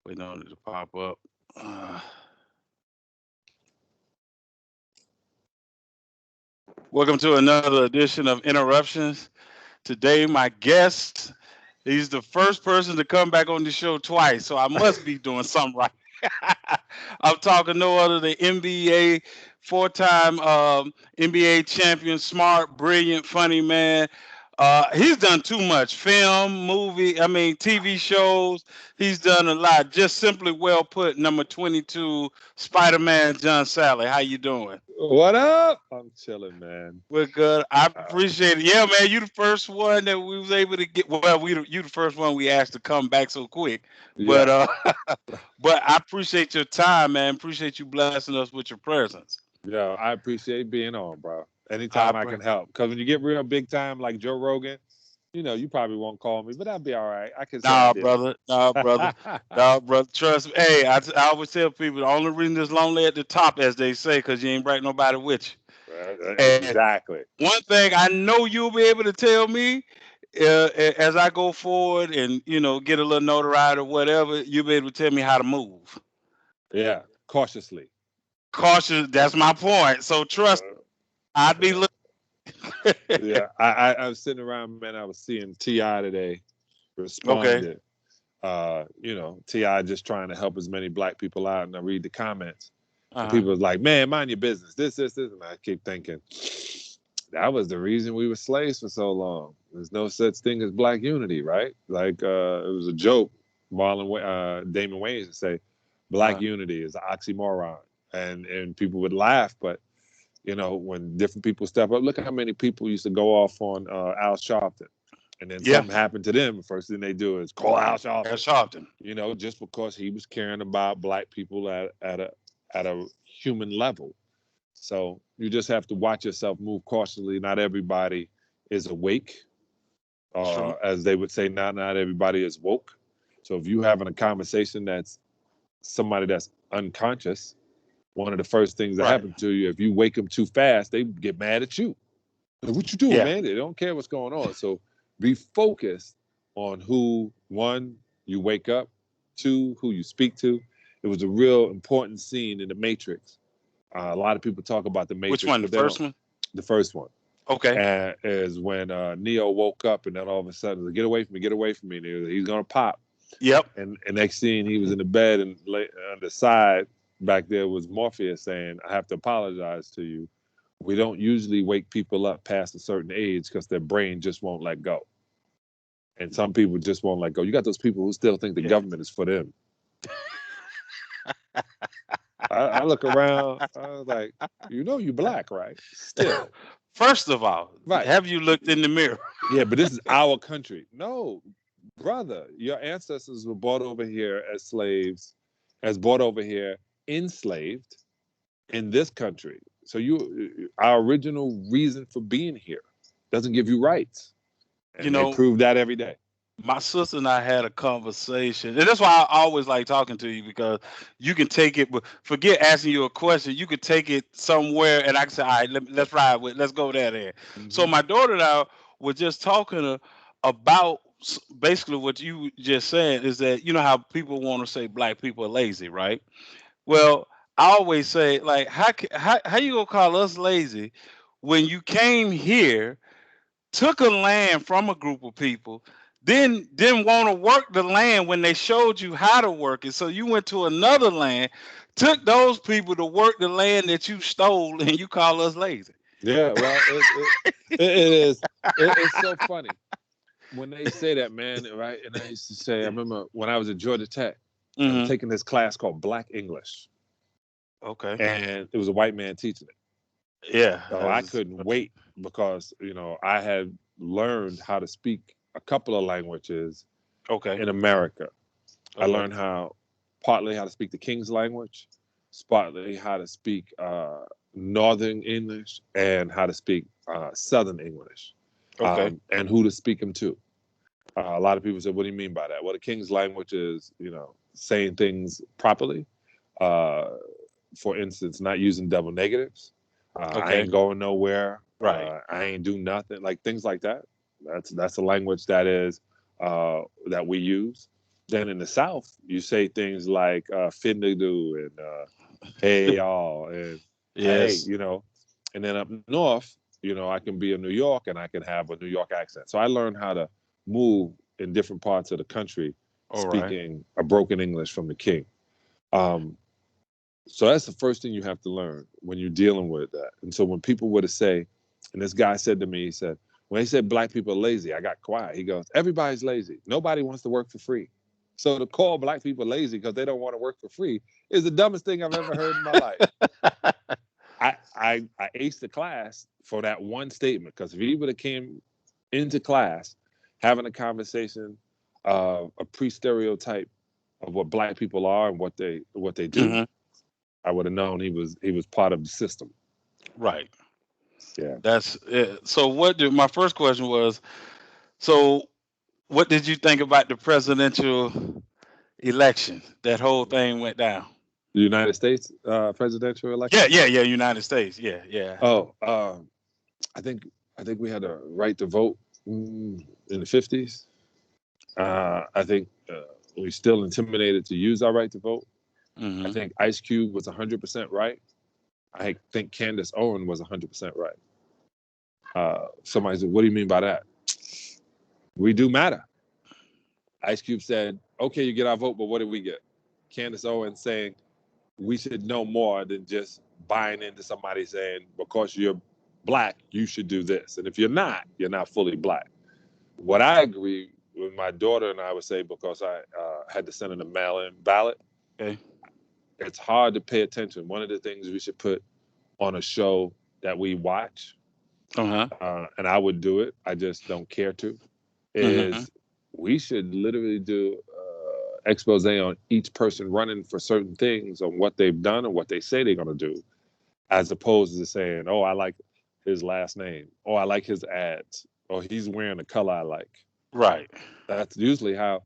Waiting on it to pop up. Uh, Welcome to another edition of Interruptions. Today, my guest, he's the first person to come back on the show twice, so I must be doing something right. I'm talking no other than NBA, four-time NBA champion, smart, brilliant, funny man. He's done too much film, TV shows. He's done a lot. Just simply well put, number 22, Spider-Man John Salley. How you doing? What up? I'm chilling, man. We're good. I Uh, appreciate it. Yeah, man, you the first one that we was able to get. Well, you the first one we asked to come back so quick. But yeah, but I appreciate your time, man. Appreciate you blessing us with your presence. yeah. I appreciate being on, bro. I Anytime I pre- can help. Because when you get real big time like Joe Rogan, you probably won't call me, but I'll be all right. I can say I Nah, did it. brother. Nah, brother. Nah, brother. Trust me. Hey, I always tell people the only reason it's lonely at the top, as they say, because you ain't bring nobody with you. And Exactly. one thing I know you'll be able to tell me as I go forward and get a little notoriety or whatever, you'll be able to tell me how to move. Yeah, cautiously. Cautious. That's my point. So trust. Uh, I'd be yeah, looking. yeah. I was sitting around, man. I was seeing Ti today Okay. responded. Ti just trying to help as many black people out, and I read the comments. And Uh-huh. people was like, man, mind your business. This. And I keep thinking, that was the reason we were slaves for so long. There's no such thing as black unity, right? Like, it was a joke. Damon Wayans would say, black Uh-huh. unity is an oxymoron. And people would laugh. But, when different people step up, look how many people used to go off on Al Sharpton. And then Yeah. something happened to them. The first thing they do is call Al Sharpton. That's Sharpton. Just because he was caring about black people at a human level. So you just have to watch yourself, move cautiously. Not everybody is awake, True. as they would say. Not everybody is woke. So if you having a conversation that's somebody that's unconscious, one of the first things that Right. happen to you, if you wake them too fast, they get mad at you. Like, what you doing, Yeah. man? They don't care what's going on. So be focused on who, one, you wake up, two, who you speak to. It was a real important scene in The Matrix. A lot of people talk about The Which Matrix, one? The but they don't. first one? The first one Okay. is when Neo woke up, and then all of a sudden, like, get away from me. And he's gonna pop. Yep. And next scene, he was in the bed, and on the side back there was Morpheus saying, "I have to apologize to you. We don't usually wake people up past a certain age because their brain just won't let go. And some people just won't let go. You got those people who still think the Yeah. government is for them. I look around, I was like, you black, right? Still. First of all, Right. have you looked in the mirror? Yeah, but this is our country. No, brother, your ancestors were brought over here as slaves, brought over here enslaved in this country. So our original reason for being here doesn't give you rights. You And they know, prove that every day. my sister and I had a conversation, and that's why I always like talking to you because you can take it. But forget asking you a question. You could take it somewhere, and I can say, "All right, let's ride with. Let's go there." So Mm-hmm. my daughter and I were just talking about basically what you just said is that you know how people want to say black people are lazy, right? Well, I always say like, how you gonna call us lazy when you came here? Took a land from a group of people, then didn't want to work the land when they showed you how to work it. So you went to another land, took those people to work the land that you stole, and you call us lazy. Yeah, well, it is. It's so funny when they say that, man. Right? And I used to say, I remember when I was at Georgia Tech, I was Hmm. taking this class called Black English, Okay. and it was a white man teaching it. Yeah. So I couldn't wait because I had learned how to speak a couple of languages Okay. in America. I Okay. learned partly how to speak the King's language, partly how to speak Northern English, and how to speak Southern English, Okay. and who to speak them to. A lot of people say, "What do you mean by that?" Well, the King's language is, saying things properly. Uh, for instance, not using double negatives. I Okay. ain't going nowhere. Right. I ain't do nothing. Like things like that. That's a language that is that we use. Then in the South, you say things like "finna do" and "hey y'all" and "hey," Yes. And then up north, I can be in New York and I can have a New York accent. So I learned how to move in different parts of the country, All right. speaking a broken English from the king. Um, so that's the first thing you have to learn when you're dealing with that. And so when people were to say, and this guy said to me, he said, when he said black people are lazy, I got quiet. He goes, everybody's lazy. Nobody wants to work for free. So to call black people lazy because they don't want to work for free is the dumbest thing I've ever heard in my life. I aced the class for that one statement because if he would have came into class having a conversation, a pre-stereotype of what black people are and what they do, Hmm. I would have known he was part of the system. Right. Yeah. That's it. So what did my first question was, so what did you think about the presidential election? That whole thing went down. The United States presidential Yeah, election. yeah, yeah, United States. Yeah, yeah. Oh, I think I think we had a right to vote in the 50s. I think we still intimidated to use our right to vote. I Hmm. think Ice Cube was 100% right. I think Candace Owen was 100% right. Somebody said, "What do you mean by that?" We do matter. Ice Cube said, "Okay, you get our vote, but what did we get?" Candace Owen saying, "We should know more than just buying into somebody saying because you're black, you should do this, and if you're not fully black." What I agree with my daughter and I would say because I had to send in a mail-in ballot. Okay. It's hard to pay attention. One of the things we should put on a show that we watch, Uh-huh. and I would do it, I just don't care to, Hmm. is we should literally do expose on each person running for certain things on what they've done and what they say they're going to do, as opposed to saying, "Oh, I like his last name," or "I like his ads," or "He's wearing a color I like." Right. That's usually how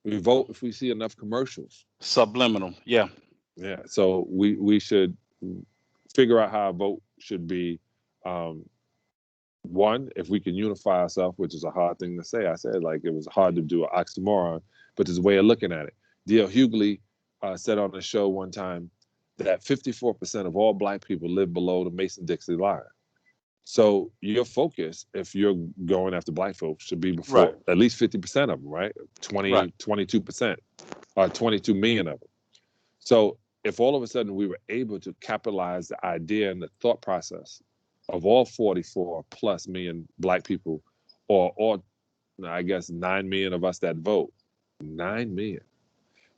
we vote if we see enough commercials. Subliminal. Yeah. Yeah, so we should figure out how a vote should be. Um, One, if we can unify ourselves, which is a hard thing to say. I said like it was hard to do an oxymoron, but there's a way of looking at it. D.L. Hughley said on the show one time that 54% of all black people live below the Mason-Dixon line. So your focus, if you're going after black folks, should be Right. before at least 50% of them, right? Right. 20, 22%, or 22 million of them. So if all of a sudden we were able to capitalize the idea and the thought process of all 44 plus million black people, or I guess 9 million of us that vote, 9 million,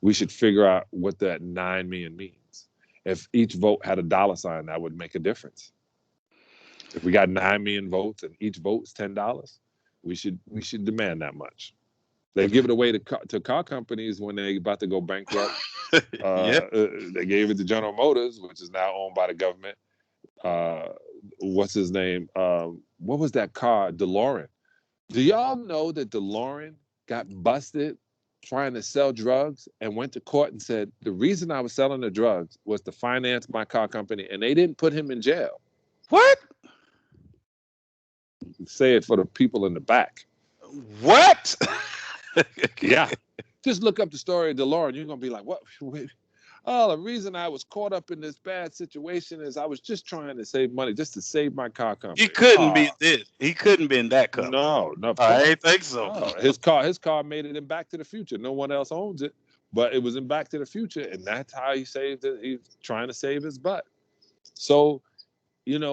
we should figure out what that 9 million means. If each vote had a dollar sign, that would make a difference. If we got 9 million votes and each vote's $10, we should demand that much. They give it away to car companies when they're about to go bankrupt. Yeah. They gave it to General Motors, which is now owned by the government. Uh, what's his name? What was that car? DeLorean. Do y'all know that DeLorean got busted trying to sell drugs and went to court and said the reason I was selling the drugs was to finance my car company, and they didn't put him in jail. What? Say it for the people in the back. What? Yeah. Just look up the story of DeLorean. You're gonna be like, what? Oh, the reason I was caught up in this bad situation is I was just trying to save money, just to save my car He company. couldn't Oh, be this. He couldn't be in that company. no, of I ain't course. think so. No, his car made it in Back to the Future. No one else owns it, but it was in Back to the Future, and that's how he saved it. He's trying to save his butt. So,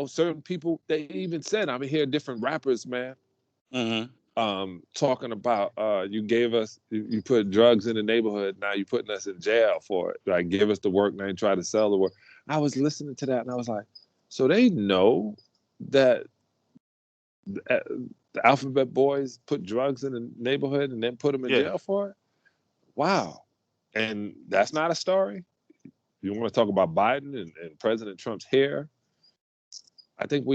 certain people, they even said, I mean, hear different rappers, man, Hmm. talking about you put drugs in the neighborhood, now you putting us in jail for it. Like, give us the work, now you try to sell the work. I was listening to that and I was like, so they know that the alphabet boys put drugs in the neighborhood and then put them in Yeah. jail for it? Wow. And that's not a story. You want to talk about Biden and President Trump's hair? I think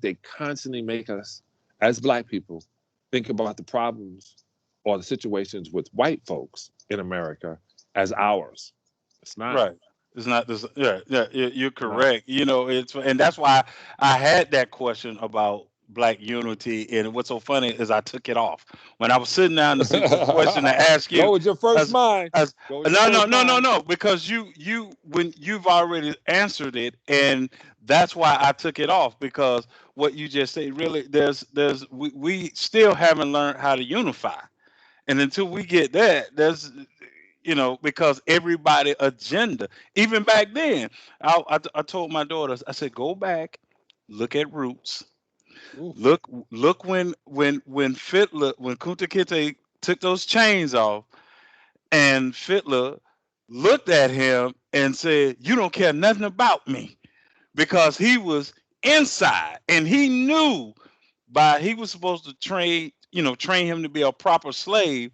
they constantly make us, as black people, think about the problems or the situations with white folks in America as ours. It's not. Right. It's not this. Yeah. Yeah. You're Not. correct. It's, and that's why I had that question about black unity. And what's so funny is I took it off when I was sitting down to see what question to ask you. Go with your first As, mind. as Go with your no, no, first no, no, mind. no, because you when you've already answered it, and that's why I took it off, because what you just said, really, we still haven't learned how to unify, and until we get that, because everybody agenda, even back then, I told my daughters, I said, go back, look at Roots, Oof. look when Fiddler, when Kunta Kinte took those chains off, and Fiddler looked at him and said, you don't care nothing about me, because he was inside and he knew he was supposed to train him to be a proper slave,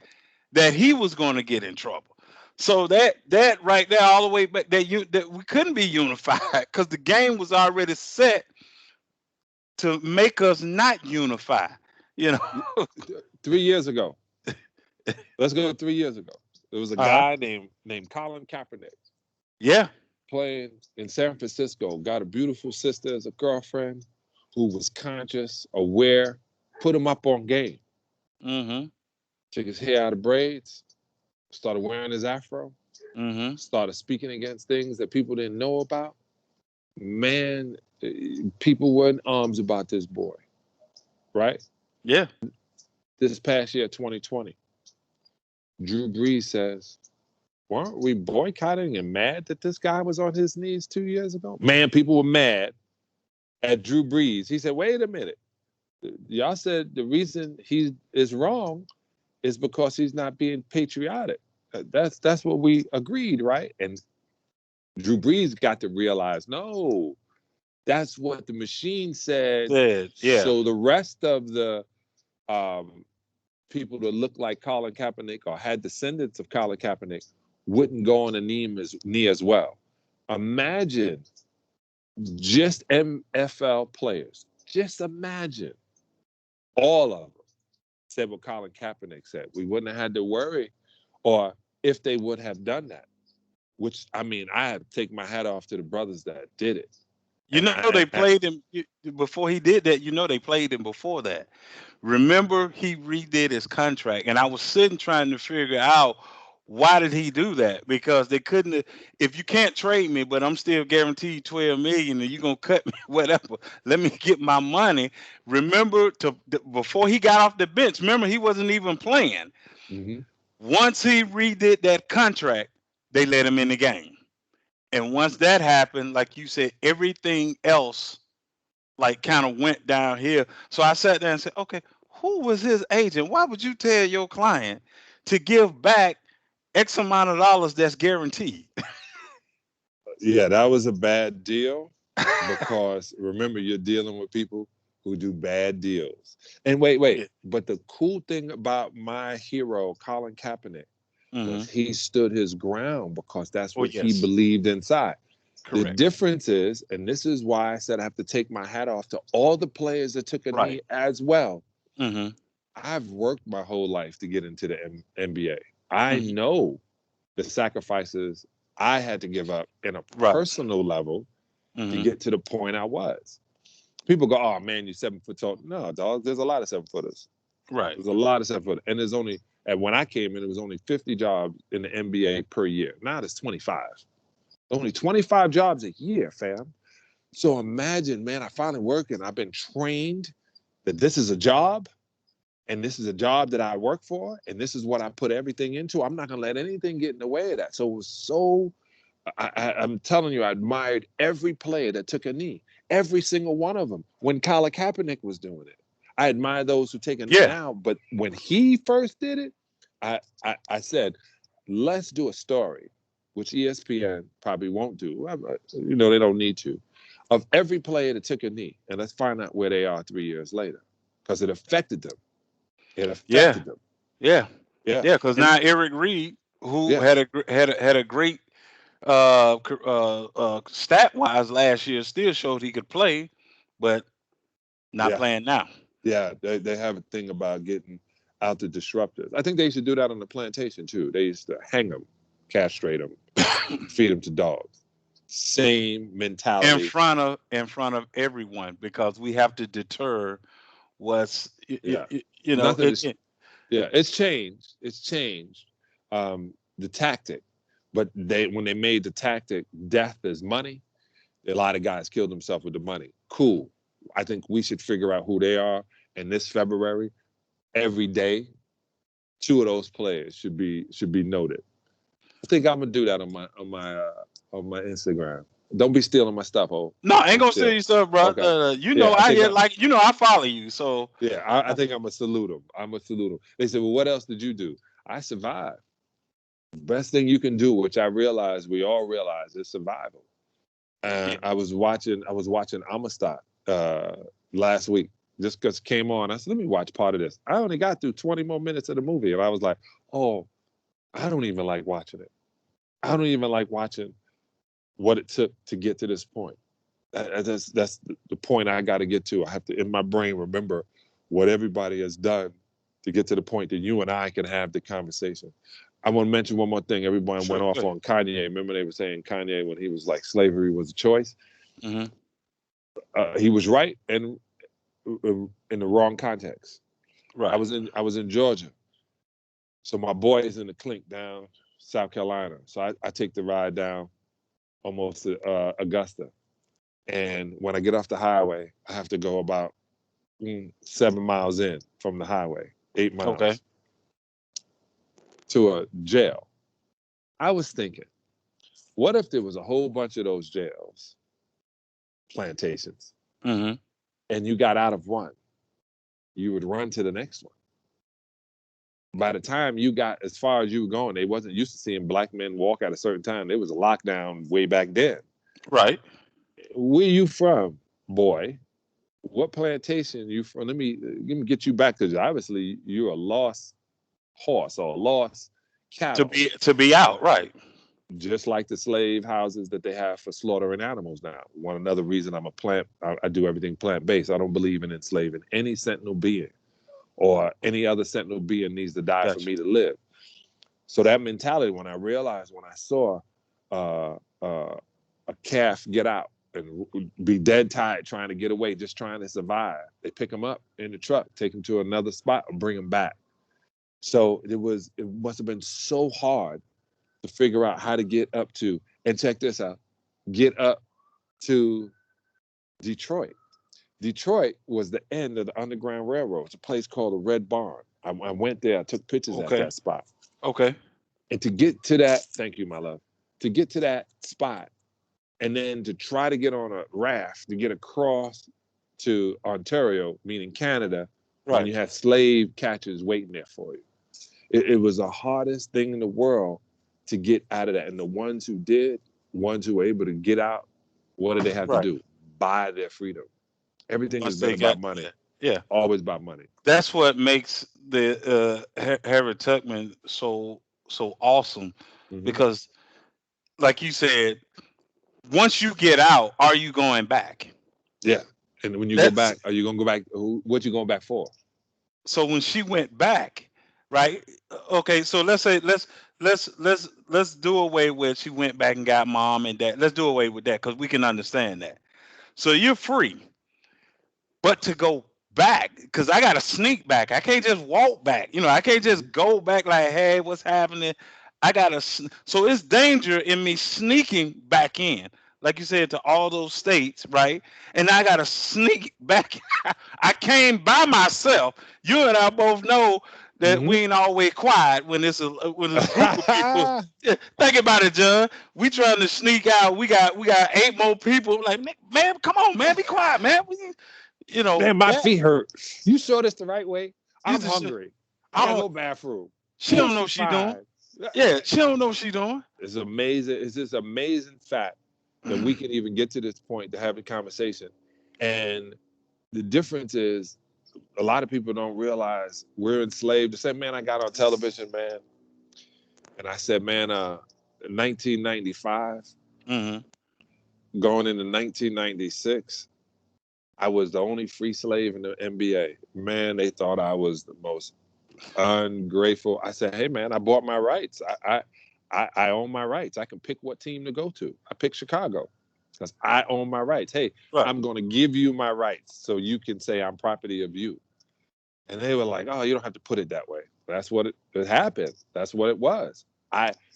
that he was going to get in trouble. So that right there, all the way back, that we couldn't be unified because the game was already set to make us not unify. You know. 3 years ago. Let's go 3 years ago. There was a Uh-huh. guy named Colin Kaepernick Yeah. playing in San Francisco. Got a beautiful sister as a girlfriend who was conscious, aware. Put him up on game. Mm-hmm. Took his hair out of braids. Started wearing his afro. Mm-hmm. Started speaking against things that people didn't know about. Man, people were in arms about this boy, right? Yeah. This past year, 2020, Drew Brees says, weren't we boycotting and mad that this guy was on his knees 2 years ago? Man, people were mad at Drew Brees. He said, wait a minute. Y'all said the reason he is wrong is because he's not being patriotic. That's what we agreed, right? And Drew Brees got to realize, no, that's what the machine said. Yeah. So the rest of the people that looked like Colin Kaepernick or had descendants of Colin Kaepernick wouldn't go on a knee as well. Imagine just NFL players. Just imagine all of them said what Colin Kaepernick said. We wouldn't have had to worry, or if they would have done that. Which, I mean, I have to take my hat off to the brothers that did it. They played him before he did that. They played him before that. Remember, he redid his contract, and I was sitting trying to figure out why did he do that, because they couldn't. If you can't trade me, but I'm still guaranteed 12 million, and you're gonna cut me, whatever. Let me get my money. Remember, before he got off the bench, remember he wasn't even playing. Mm-hmm. Once he redid that contract, they let him in the game. And once that happened, like you said, everything else like kind of went down here. So I sat there and said, okay, who was his agent? Why would you tell your client to give back X amount of dollars that's guaranteed? Yeah, that was a bad deal because remember, you're dealing with people who do bad deals. And wait. Yeah. But the cool thing about my hero, Colin Kaepernick, Mm-hmm. was he stood his ground because that's Oh, what he yes. believed inside. The Correct. difference is, and this is why I said I have to take my hat off to all the players that took a knee as well. Mm-hmm. I've worked my whole life to get into the NBA. I Mm-hmm. know the sacrifices I had to give up in a Right. personal level to Mm-hmm. get to the point I was. People go, oh man, you're 7 foot tall. No, dog, there's a lot of 7-footers. Right. There's a lot of 7-footers. And there's only, and when I came in, it was only 50 jobs in the NBA per year. Now it's 25. Only 25 jobs a year, fam. So imagine, man, I finally work and I've been trained that this is a job and this is a job that I work for and this is what I put everything into. I'm not going to let anything get in the way of that. So it was so, I'm telling you, I admired every player that took a knee, every single one of them when Colin Kaepernick was doing it. I admire those who take a knee now, but when he first did it, I said, let's do a story, which ESPN probably won't do. They don't need to, of every player that took a knee, and let's find out where they are 3 years later, because it affected them. It affected them. Yeah. Yeah. Yeah. Because now Eric Reed, who had a great stat wise last year, still showed he could play, but not playing now. Yeah, they have a thing about getting out the disruptors. I think they used to do that on the plantation too. They used to hang them, castrate them, feed them to dogs. Same mentality. In front of everyone, because we have to deter was, Yeah. you know, Nothing is. Yeah, it's changed. It's changed. The tactic, but when they made the tactic, death is money. A lot of guys killed themselves with the money. Cool. I think we should figure out who they are. And this February, every day, two of those players should be noted. I think I'm gonna do that on my Instagram. Don't be stealing my stuff, oh. no, I ain't Don't gonna steal steal. your stuff, bro. Okay. You know, Yeah, I I think hear like, you know, I follow you, so yeah, I think I'm gonna salute them. I'm gonna salute them. They said, "Well, what else did you do?" I survived. Best thing you can do, which I realize we all realize, is survival. yeah. And I was watching Amistad last week just because it came on. I said, let me watch part of this. I only got through 20 more minutes of the movie, and I was like, oh, I don't even like watching it. I don't even like watching what it took to get to this point. That's the point I got to get to. I have to, in my brain, remember what everybody has done to get to the point that you and I can have the conversation. I want to mention one more thing. Everybody went Sure. off on Kanye. Remember they were saying Kanye when he was like slavery was a choice. Hmm. He was right and in the wrong context. I Right. was in Georgia, so my boy is in the clink down South Carolina. So I take the ride down almost to Augusta, and when I get off the highway, I have to go about 7 miles in from the highway, 8 miles Okay. to a jail. I was thinking, what if there was a whole bunch of those jails, plantations, Hmm. and you got out of one, you would run to the next one. By the time you got as far as you were going, they wasn't used to seeing black men walk at a certain time. There was a lockdown way back then. Right. Where you from, boy? What plantation you from? Let me get you back because obviously you're a lost horse or a lost cattle. To be out. Right. Just like the slave houses that they have for slaughtering animals now. One another reason I do everything plant based. I don't believe in enslaving any sentinel being or any other sentinel being needs to die for Gotcha. me to live. So that mentality, when I saw uh, uh, a calf get out and be dead tired trying to get away, just trying to survive, they pick him up in the truck, take him to another spot, and bring him back. So it must have been so hard to figure out how to get up to, and check this out, get up to Detroit. Detroit was the end of the Underground Railroad. It's a place called the Red Barn. I went there. I took pictures at Okay. that spot. Okay. And to get to that, thank you, my love, to get to that spot and then to try to get on a raft to get across to Ontario, meaning Canada, when Right. you have slave catchers waiting there for you. It was the hardest thing in the world to get out of that. And the ones who did, ones who were able to get out, what did they have to Right. do? Buy their freedom. Everything has Once been they got, about money, yeah, always about money. that's what makes the Harriet Tubman so awesome, Hmm. because, like you said, once you get out, are you going back? Yeah. And when you go That's back, are you going to go back? What you going back for? so when she went back, right? Okay, so let's say let's do away with she went back and got mom and dad. Let's do away with that because we can understand that. So you're free, but to go back, because I got to sneak back. I can't just walk back. You know, I can't Hmm. just go back like, hey, what's happening? I gotta. So it's danger in me sneaking back in, like you said, to all those states, right? And I gotta sneak back. I came by myself. You and I both know that Hmm. we ain't always quiet when it's a group of people. Yeah, think about it, John. We trying to sneak out. We got 8 more people. Like, man, come on, man, be quiet, man. Man, my That feet hurt. You saw this the right way? you I'm just hungry. I gotta oh, go bathroom. she Oh, don't know she what she doing. fine. Yeah, she don't know what she doing. It's amazing. It's this amazing fact that we can even get to this point to have a conversation. And the difference is a lot of people don't realize we're enslaved. The same man I got on television, man, and I said, man, 1995, Mm-hmm. going into 1996, I was the only free slave in the NBA. Man, they thought I was the most ungrateful. I said, hey man, I bought my rights. I own my rights. I can pick what team to go to. I picked Chicago because I own my rights. Hey, Right. I'm going to give you my rights so you can say I'm property of you. And they were like, "Oh, you don't have to put it that way. That's what it happened. That's what it was."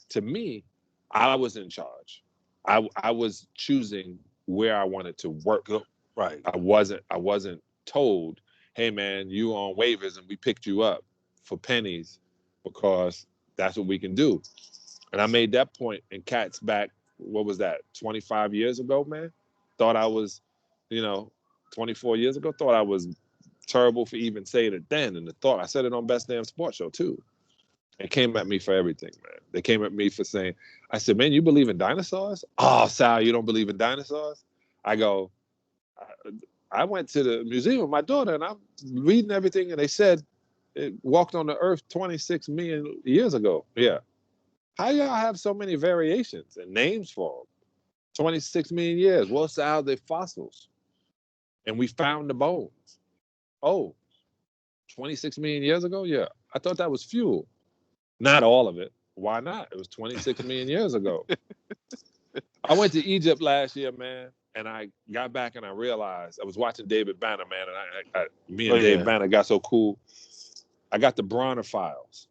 To me, I was in charge. I was choosing where I wanted to work. Right. I wasn't told, "Hey man, you on waivers and we picked you up for pennies because that's what we can do." And I made that point in Cats back, what was that, 25 years ago, man? Thought I was, you know, 24 years ago, thought I was terrible for even saying it then. And I said it on Best Damn Sports Show too. They came at me for everything, man. They came at me for saying, I said, "Man, you believe in dinosaurs?" "Oh, Sal, you don't believe in dinosaurs?" I go, I went to the museum with my daughter and I'm reading everything and they said it walked on the earth 26 million years ago. Yeah. How y'all have so many variations and names for them? 26 million years. Well, Sal, they're fossils. And we found the bones. Oh, 26 million years ago? Yeah. I thought that was fuel. Not all of it. Why not? It was 26 million years ago. I went to Egypt last year, man, and I got back and I realized I was watching David Banner, man, and me Oh and Dave yeah. Banner got so cool. I got the Bronner files.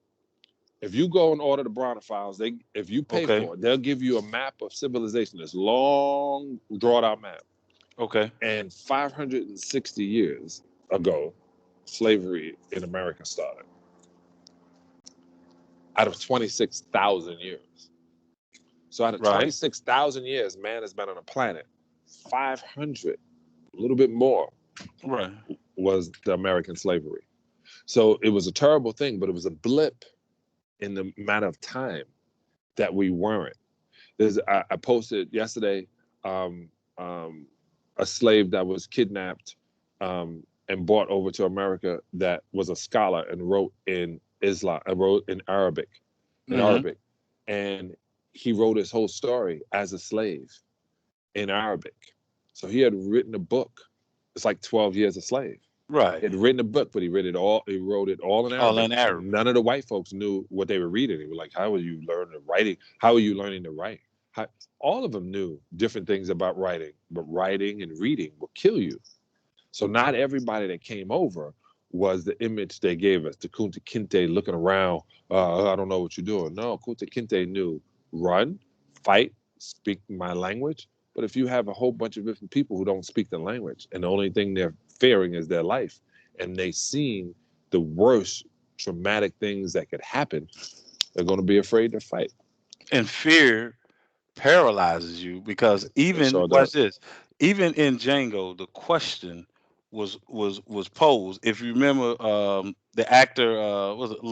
If you go and order the Bronner files, if you pay Okay. for it, they'll give you a map of civilization. This long, drawn out map. Okay. And 560 years ago, slavery in America started. Out of 26,000 years. So out of Right. 26,000 years, man has been on a planet. 500, a little bit more, Right. was the American slavery. So it was a terrible thing, but it was a blip in the amount of time that we weren't. I posted yesterday um, um, a slave that was kidnapped and brought over to America that was a scholar and wrote in Islam, wrote in Mm-hmm. Arabic, and he wrote his whole story as a slave in Arabic. So he had written a book. It's like 12 years a slave. Right. He had written a book, but he wrote it all. He wrote it all in All Arabic. in So Arabic. none of the white folks knew what they were reading. They were like, "How are you learning writing? How are you learning to write?" All of them knew different things about writing, but writing and reading will kill you. So not everybody that came over was the image they gave us. The Kunta Kinte looking around, I don't know what you're doing. No, Kunta Kinte knew run, fight, speak my language. But if you have a whole bunch of different people who don't speak the language and the only thing they're fearing is their life and they've seen the worst traumatic things that could happen, they're going to be afraid to fight. And fear paralyzes you because It even sure watch does. this, even in Django, the question was posed. If you remember, the actor was it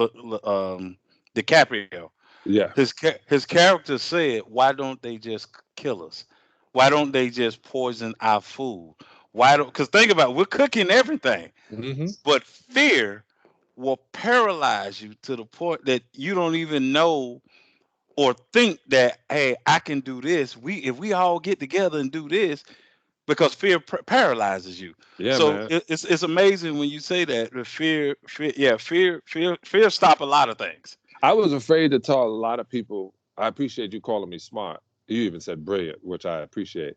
DiCaprio. Yeah. His character said, "Why don't they just kill us? Why don't they just poison our food? Why don't? Because think about it, we're cooking everything, Hmm. but fear will paralyze you to the point that you don't even know or think that, hey, I can do this. If we all get together and do this, because fear paralyzes you. Yeah, So man. it's amazing when you say that the fear, yeah, fear stop a lot of things. I was afraid to tell a lot of people. I appreciate you calling me smart. You even said brilliant, which I appreciate.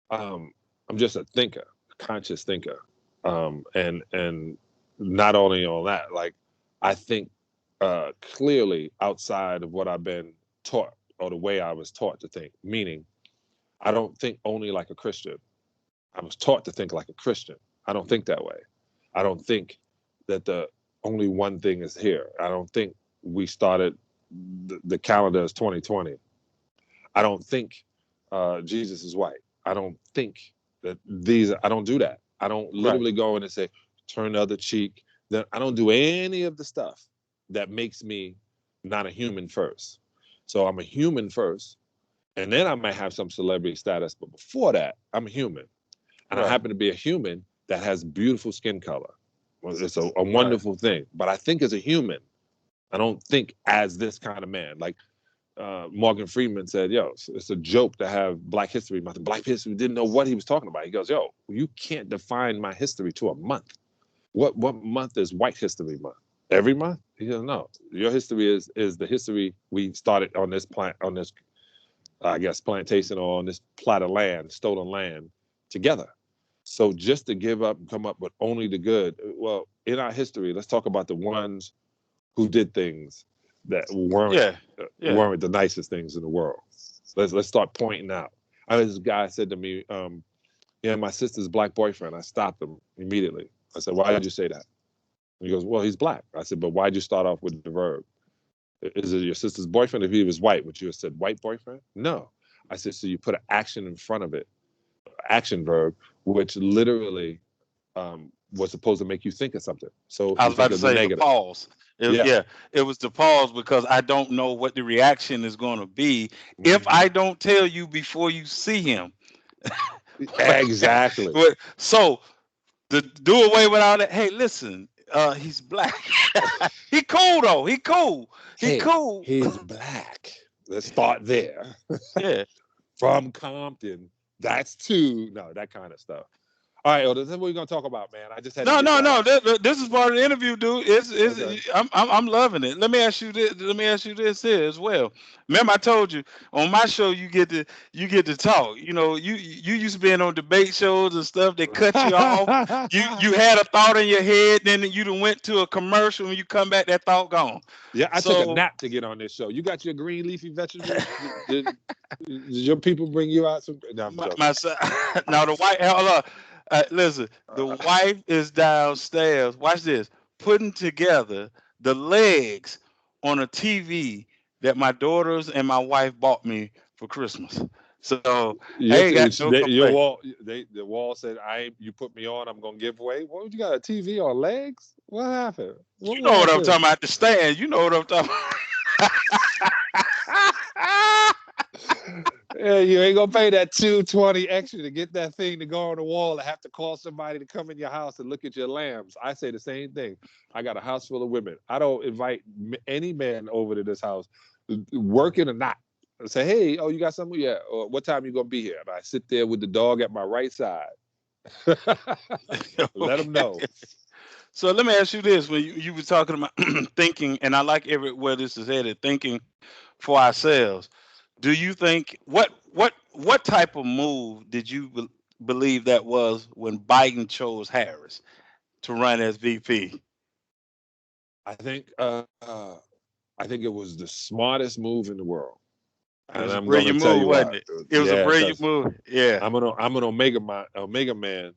Um, I'm just a thinker, a conscious thinker, and not only on that, like I think clearly outside of what I've been taught or the way I was taught to think. Meaning, I don't think only like a Christian. I was taught to think like a Christian. I don't think that way. I don't think that the only one thing is here. I don't think we started the calendar is 2020. I don't think Jesus is white. I don't think that these. I don't do that. I don't Right. literally go in and say turn the other cheek. That I don't do any of the stuff that makes me not a human first. So I'm a human first, and then I might have some celebrity status. But before that, I'm a human, and I Right. happen to be a human that has beautiful skin color. Well, it's a Right. wonderful thing. But I think as a human, I don't think as this kind of man. Like Morgan Freeman said, "Yo, it's a joke to have Black History Month." And Black History didn't know what he was talking about. He goes, "Yo, you can't define my history to a month. What month is White History Month? Every month?" He goes, "No, your history is the history we started on this plant on this I guess plantation or on this plot of land, stolen land, together. So just to give up and come up with only the good, well." in our history, let's talk about the ones who did things that weren't Yeah. Yeah. weren't the nicest things in the world. Let's start pointing out. This guy said to me, "Yeah, my sister's black boyfriend." I stopped him immediately. I said, "Why did you say that?" And he goes, "Well, he's black." I said, "But why'd you start off with the verb? Is it your sister's boyfriend? If he was white, would you have said white boyfriend?" No. I said, "So you put an action in front of it, action verb, which literally was supposed to make you think of something. So I you was about think to of the say the negative." pause. Yeah. Yeah, it was the pause because I don't know what the reaction is going to be if Mhm. I don't tell you before you see him. Exactly. So to do away with all that, hey, listen, he's black. He cool though. He cool. He Hey, cool. he's black. Let's start there. Yeah. From Compton. That's two. No, that kind of stuff. All right, Otis, this is what we're gonna talk about, man. I just had to No, get no, that no. out. This is part of the interview, dude. Okay. I'm loving it. Let me ask you this. Let me ask you this here as well. Remember, I told you on my show you get to talk. You know, you used to being on debate shows and stuff. They cut you off. You had a thought in your head, then you done went to a commercial. When you come back, that thought gone. Yeah, I took a So nap to get on this show. You got your green leafy vegetables? Did your people bring you out some? No, I'm joking. my son, now the wife. Hold on. Listen, the wife is downstairs. Watch this, putting together the legs on a TV that my daughters and my wife bought me for Christmas. So I ain't got no Your complaint. wall, the wall said, "I you put me on, I'm gonna give away." What, you got a TV on legs? What happened? You What know what I'm happened? talking about? The stand. You know what I'm talking about. Yeah, you ain't gonna pay that $220 extra to get that thing to go on the wall and have to call somebody to come in your house and look at your lambs. I say the same thing. I got a house full of women. I don't invite any man over to this house, working or not. I say, "Hey, oh, you got something? Yeah. Or what time you gonna be here?" And I sit there with the dog at my right side. Let them Okay. know. So let me ask you this: when you were talking about thinking, and I like everywhere this is headed, thinking for ourselves. Do you think what type of move did you believe that was when Biden chose Harris to run as VP? I think I think it was the smartest move in the world, It and was a I'm gonna brilliant tell move, you why. wasn't it? It was a Yeah, brilliant because move. Yeah. I'm an Omega man,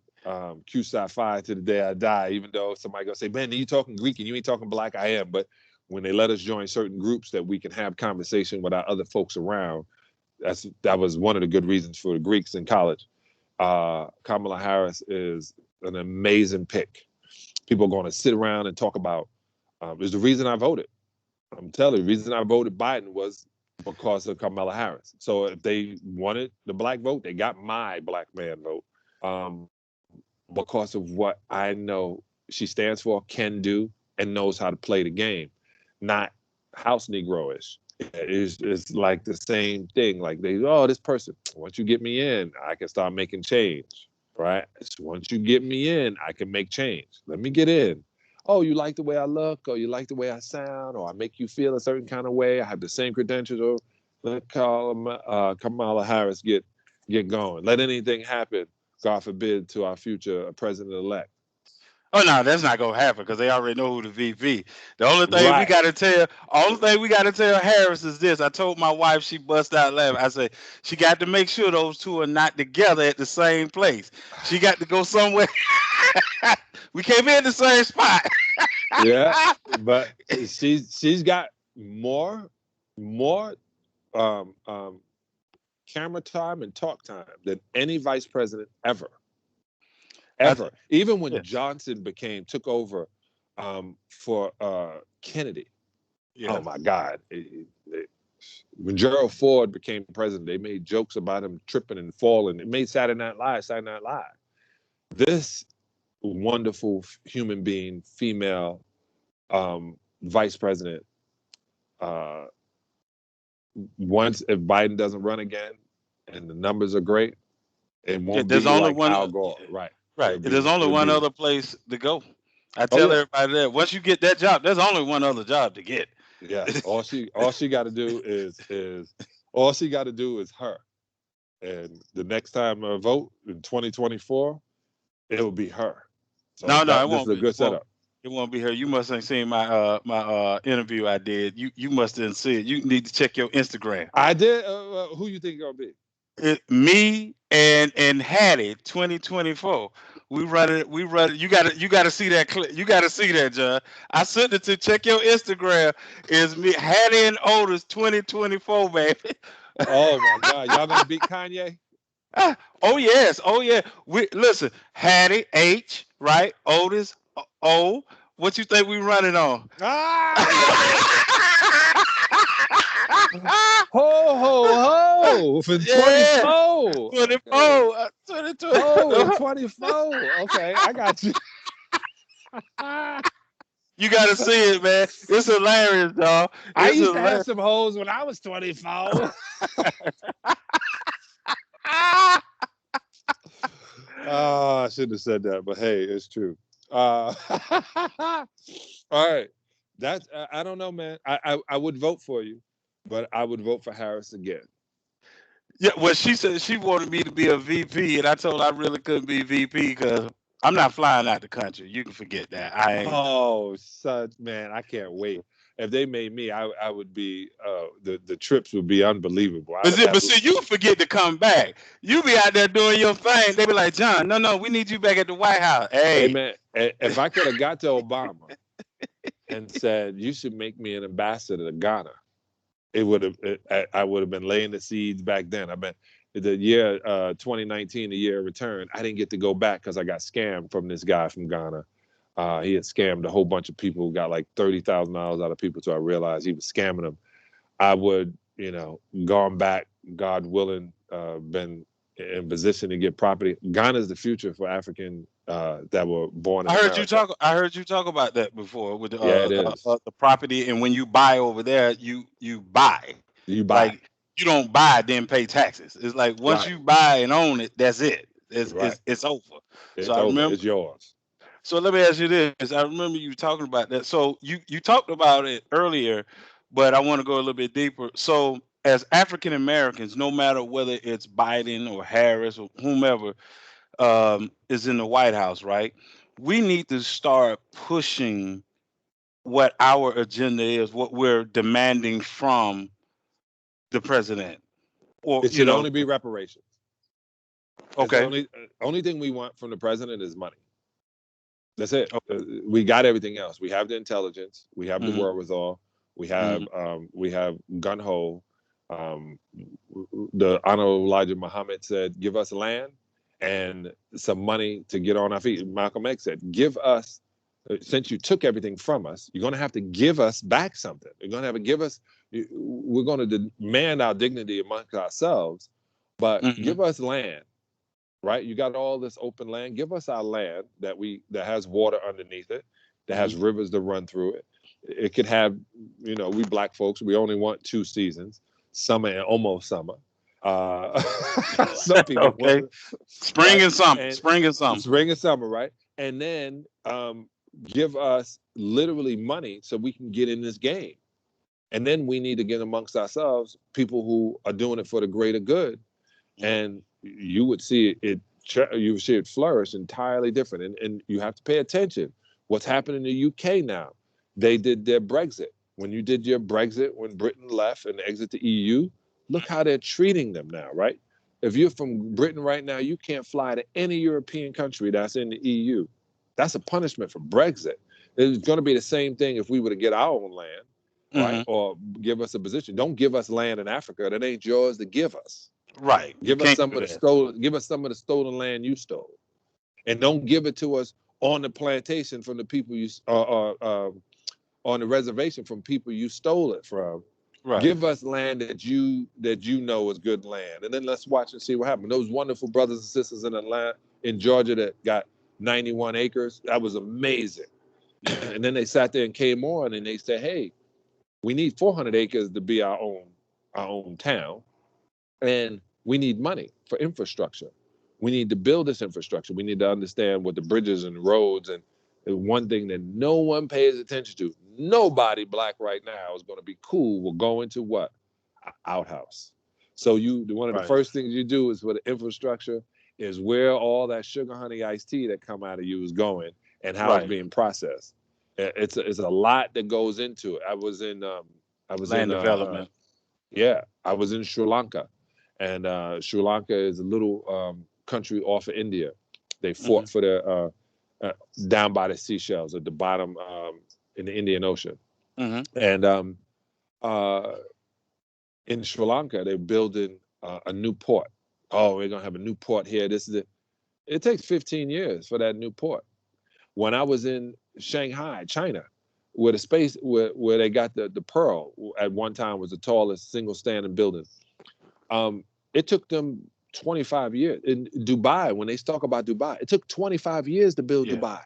Q Psi Phi to the day I die. Even though somebody gonna say, "Man, you talking Greek and you ain't talking black," I am. But when they let us join certain groups that we can have conversation with our other folks around, that was one of the good reasons for the Greeks in college. Kamala Harris is an amazing pick. People are going to sit around and talk about. Is the reason I voted. I'm telling you, the reason I voted Biden was because of Kamala Harris. So if they wanted the black vote, they got my black man vote. Um, because of what I know she stands for, can do, and knows how to play the game, not house Negroish. It's like the same thing. Like this person, once you get me in, I can start making change, right? So once you get me in, I can make change. Let me get in. Oh, you like the way I look, or you like the way I sound, or I make you feel a certain kind of way. I have the same credentials. Or let Kamala Harris get going. Let anything happen, God forbid, to our future president-elect. Oh no, that's not gonna happen because they already know who the VP. Right. Only thing we gotta tell Harris is this. I told my wife, she bust out laughing. I said she got to make sure those two are not together at the same place. She got to go somewhere. We can't be in the same spot. Yeah, but she's got more um, um, camera time and talk time than any vice president ever, I, ever. Even when yeah, Johnson took over for Kennedy. yeah. Oh my God! When Gerald Ford became president, they made jokes about him tripping and falling. It made Saturday Night Live. Saturday Night Live. This wonderful human being, female vice president. Uh, Once if Biden doesn't run again, and the numbers are great, it Yeah, won't there's be only like one. Al Gore, right? Right. There's only It'll one be. other place to go. I Oh tell yeah, everybody that once you get that job, there's only one other job to get. yes. All she got to do is all she got to do is her. And the next time I vote in 2024, it will be her. So No, no, it this is won't a be. good Well, setup. It won't be her. You must have seen my interview I did. You must have see it. You need to check your Instagram. I did. Who you think gonna be? Me and Hattie 2024. We run it. We run it. You gotta see that clip. You gotta see that, John. I sent it to check your Instagram. Is me Hattie and Otis 2024, baby. Oh my God, y'all gonna beat Kanye? Oh yes, oh yeah. We listen, Hattie H, right? Otis O. What you think we running on? Ah, yeah. Ho ho ho for Yeah, 24. Okay. 24, 2020. Oh, 24. Okay, I got you. You gotta see it, man. It's hilarious, dog. I It's used to have hilarious. some hoes when I was 24. Oh, I shouldn't have said that, but hey, it's true. All right. That's I don't know, man. I would vote for you, but I would vote for Harris again. Yeah, well, she said she wanted me to be a VP, and I told her I really couldn't be VP because I'm not flying out the country. You can forget that. I ain't. Oh, such man, I can't wait. If they made me, I would be the trips would be unbelievable. I would have But see, you forget to come back. You be out there doing your thing. They be like, John, no, we need you back at the White House. hey Hey, man, if I could have got to Obama and said you should make me an ambassador to Ghana, it would have I would have been laying the seeds back then. I bet the year 2019, the year of return, I didn't get to go back because I got scammed from this guy from Ghana. He had scammed a whole bunch of people, got like $30,000 out of people. So I realized he was scamming them. I would, gone back, God willing, been in position to get property. Ghana is the future for African that were born in I heard you America. talk. I heard you talk about that before with Yeah, it is. the property, and when you buy over there, you buy. You buy. Like you don't buy then pay taxes. It's like once Right. you buy and own it, that's it. It's Right. it's, it's over. So It's I over. remember. It's yours. So let me ask you this. I remember you talking about that. So you talked about it earlier, but I want to go a little bit deeper. So as African Americans, no matter whether it's Biden or Harris or whomever is in the White House, right? We need to start pushing what our agenda is, what we're demanding from the president, or It should only be reparations. That's the okay, only thing we want from the president is money. That's it. okay. We got everything else. We have the intelligence. We have the Hmm. wherewithal. Hmm. We have gun ho. Um, the Honorable Elijah Muhammad said, "Give us land and some money to get on our feet." Malcolm X said, "Give us." Since you took everything from us, you're going to have to give us back something. You're going to have to give us. We're going to demand our dignity amongst ourselves, but Hmm. give us land, right? You got all this open land. Give us our land that has water underneath it, that Hmm. has rivers to run through it. It could have, we black folks, we only want 2 seasons, summer and almost summer. Uh, some people Okay, want, spring right? and summer, And spring and summer. spring and summer, right? And then give us literally money so we can get in this game. And then we need to get amongst ourselves people who are doing it for the greater good, and you would see you would see it flourish entirely different. And you have to pay attention. What's happening in the UK now? They did their Brexit. When you did your Brexit, when Britain left and exit the EU, look how they're treating them now, right? If you're from Britain right now, you can't fly to any European country that's in the EU. That's a punishment for Brexit. It's going to be the same thing if we were to get our own land, right? Hmm. Or give us a position. Don't give us land in Africa that ain't yours to give us. Right, you Give us can't some do of the that. stolen. Give us some of the stolen land you stole, and don't give it to us on the plantation from the people on the reservation from people you stole it from. Right. Give us land that you know is good land, and then let's watch and see what happens. Those wonderful brothers and sisters in Atlanta, in Georgia, that got 91 acres. That was amazing. And then they sat there and came on, and they said, "Hey, we need 400 acres to be our own town." And we need money for infrastructure. We need to build this infrastructure. We need to understand what the bridges and roads, and one thing that no one pays attention to, nobody black right now is going to be cool with going to what? Outhouse. So one of the Right. first things you do is for the infrastructure is where all that sugar honey iced tea that come out of you is going and how it's Right. being processed. It's a lot that goes into it. I was in Land development. yeah, I was in Sri Lanka, and Sri Lanka is a little country off of India. They Hmm. fought for the down by the seashells at the bottom in the Indian Ocean, Hmm. and uh, in Sri Lanka they're building a new port. Oh, we're gonna have a new port here. This is it. It takes 15 years for that new port. When I was in Shanghai, China, where the space where they got the Pearl at one time was the tallest single standing building. It took them 25 years. In Dubai, when they talk about Dubai, it took 25 years to build Yeah. Dubai.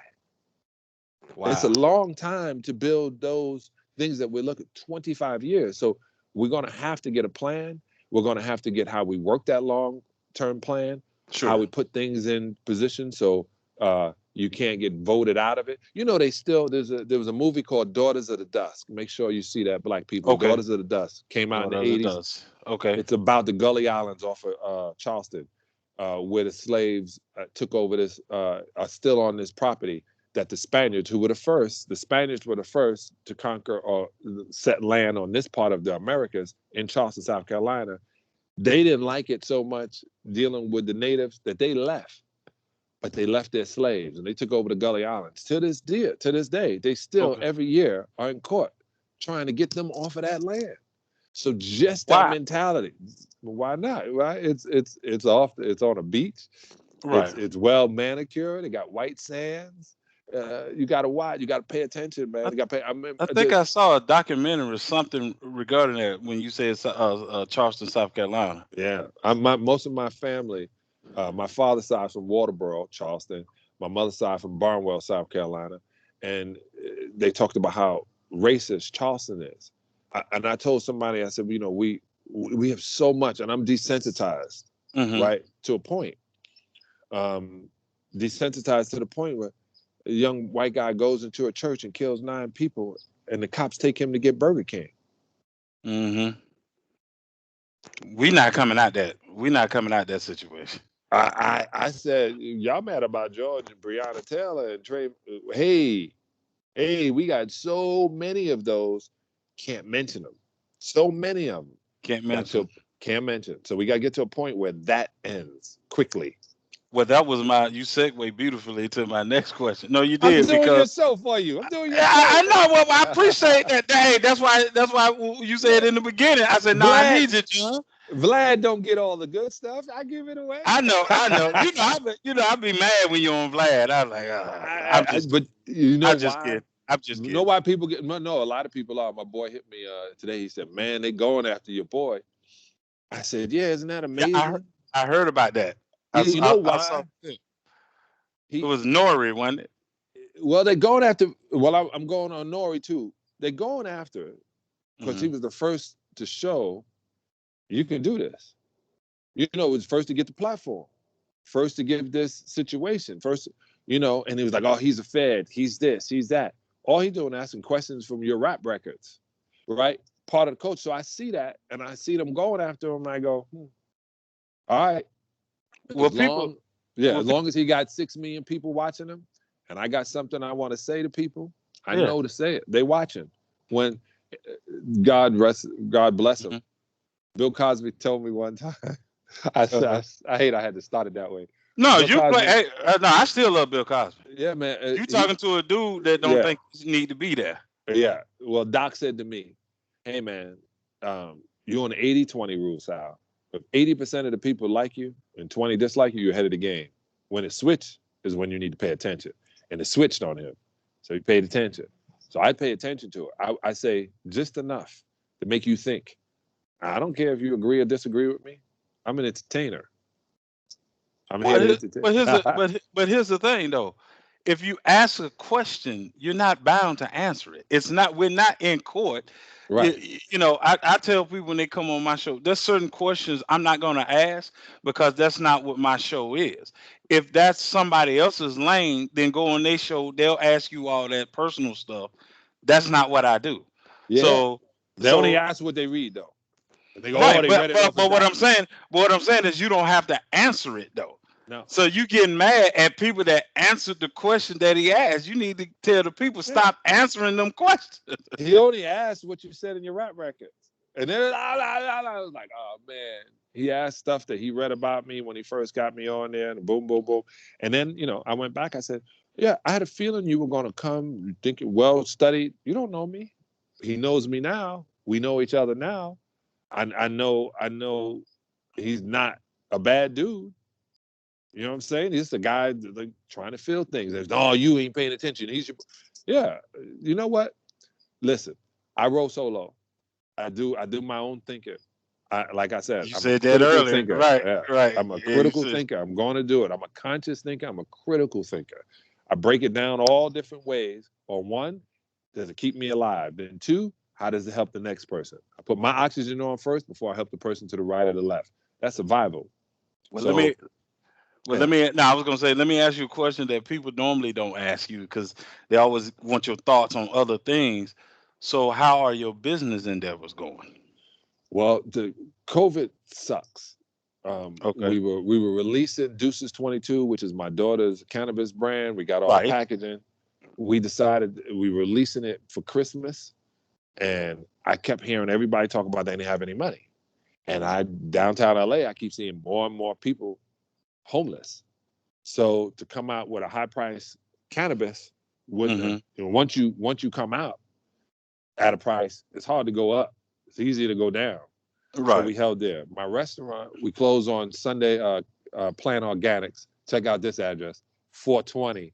It's a Wow. long time to build those things that we look at 25 years. So we're going to have to get a plan. We're going to have to get how we work that long term plan, how Sure. we put things in position so you can't get voted out of it. You know, there was a movie called Daughters of the Dusk. Make sure you see that, Black people. Okay. Daughters of the Dusk came out in What the does it 80s. does? Okay. It's about the Gully Islands off of Charleston, where the slaves took over this, are still on this property that the Spaniards, who were the Spaniards were the first to conquer or set land on this part of the Americas in Charleston, South Carolina. They didn't like it so much dealing with the natives that they left, but they left their slaves and they took over the Gully Islands. To this day, they still Okay. every year are in court trying to get them off of that land. So just that Wow. mentality, why not? Right? It's on a beach. Right. It's well manicured. It got white sands. You got to watch. You got to pay attention, man. I, You got to pay. I mean, I think I saw a documentary or something regarding that when you said Charleston, South Carolina. yeah. Most of my family, my father's side from Waterboro, Charleston. My mother's side from Barnwell, South Carolina, and they talked about how racist Charleston is. And I told somebody, I said, you know, we have so much, and I'm desensitized, Hmm. right, to a point. Um, Desensitized to the point where a young white guy goes into a church and kills 9 people, and the cops take him to get Burger King. Hmm. We not coming out that. We not coming out that situation. I said, y'all mad about George and Breonna Taylor and Trey? Hey, we got so many of those. Can't mention them. So many of them. Can't Got to mention. can't mention. So we got to get to a point where that ends quickly. Well, that was you segued beautifully to my next question. No, you I'm did doing your because show for you. I'm doing your I show, know. Well, I appreciate man. that. Hey, that's why you said in the beginning. I said, no, I Vlad, need you, John. Vlad don't get all the good stuff. I give it away. I know, I know. I be mad when you're on Vlad. I'm like, But you know I'm just why? kidding. I'm just You know kidding. why people get no, a lot of people are. My boy hit me today. He said, "Man, they going after your boy." I said, "Yeah, isn't that Yeah, amazing?" I heard about that. You know I saw why? it. It He was Nori, wasn't it? well, they're going after. Well, I'm going on Nori too. They're going after it because he Hmm. was the first to show you can do this. You know, was first to get the platform, first to give this situation, first, you know, and he was like, "Oh, he's a Fed, he's this, he's that." All he's doing asking questions from your rap records, right? Part of the coach. So I see that, and I see them going after him. And I go, all right, Well, as people, long, yeah, well, as long as he got 6 million people watching him, and I got something I want to say to people, I yeah. know to say it. They watching. When God bless him. Hmm. Bill Cosby told me one time. Uh-huh. I hate I had to start it that way. No, Bill you play. Cosby, Hey, no, I still love Bill Cosby. yeah, man. You talking to a dude that don't Yeah, think he need to be there. yeah. Well, Doc said to me, "Hey, man, you're on the 80-20 rule, Sal. If 80% of the people like you and 20 dislike you, you're ahead of the game. When it switched is when you need to pay attention." And it switched on him, so he paid attention. So I pay attention to it. I say just enough to make you think. I don't care if you agree or disagree with me. I'm an entertainer. I'm here Well, to entertain. but here's the thing though. If you ask a question, you're not bound to answer it. It's not. We're not in court. Right. I tell people when they come on my show, there's certain questions I'm not going to ask because that's not what my show is. If that's somebody else's lane, then go on their show. They'll ask you all that personal stuff. That's not what I do. Yeah. So, They only so ask what they read though. They go, oh, right. they But read it but off a but doc. what I'm saying is you don't have to answer it though. Now, So you getting mad at people that answered the question that he asked. You need to tell the people yeah, stop answering them questions. he only asked what you said in your rap records. And then I was like, oh man. He asked stuff that he read about me when he first got me on there, and boom, boom, boom. And then, I went back. I said, yeah, I had a feeling you were going to come. You think you're well studied. You don't know me. He knows me now. We know each other now. I know he's not a bad dude. You know what I'm saying? He's the guy like trying to feel things. There's, oh, you ain't paying attention. Yeah. You know what? Listen, I roll solo. I do my own thinking. Like I said, You I'm a said that critical earlier, thinker. right? Yeah. Right. I'm a Yeah, you critical said. thinker. I'm going to do it. I'm a conscious thinker. I'm a critical thinker. I break it down all different ways. On one, does it keep me alive? Then two, how does it help the next person? I put my oxygen on first before I help the person to the right or the left. That's survival. Well, let So me. Well, yeah. let me. Now, I was gonna say, let me ask you a question that people normally don't ask you because they always want your thoughts on other things. So, how are your business endeavors going? Well, the COVID sucks. Okay. We were releasing Deuces 22, which is my daughter's cannabis brand. We got all the Right. packaging. We decided we were releasing it for Christmas, and I kept hearing everybody talk about they didn't have any money. And downtown LA, I keep seeing more and more people homeless. So to come out with a high price cannabis wouldn't have, Mm-hmm. once you come out at a price, it's hard to go up. It's easier to go down. So Right. we held there. My restaurant, we close on Sunday, Plant Organics. Check out this address, 420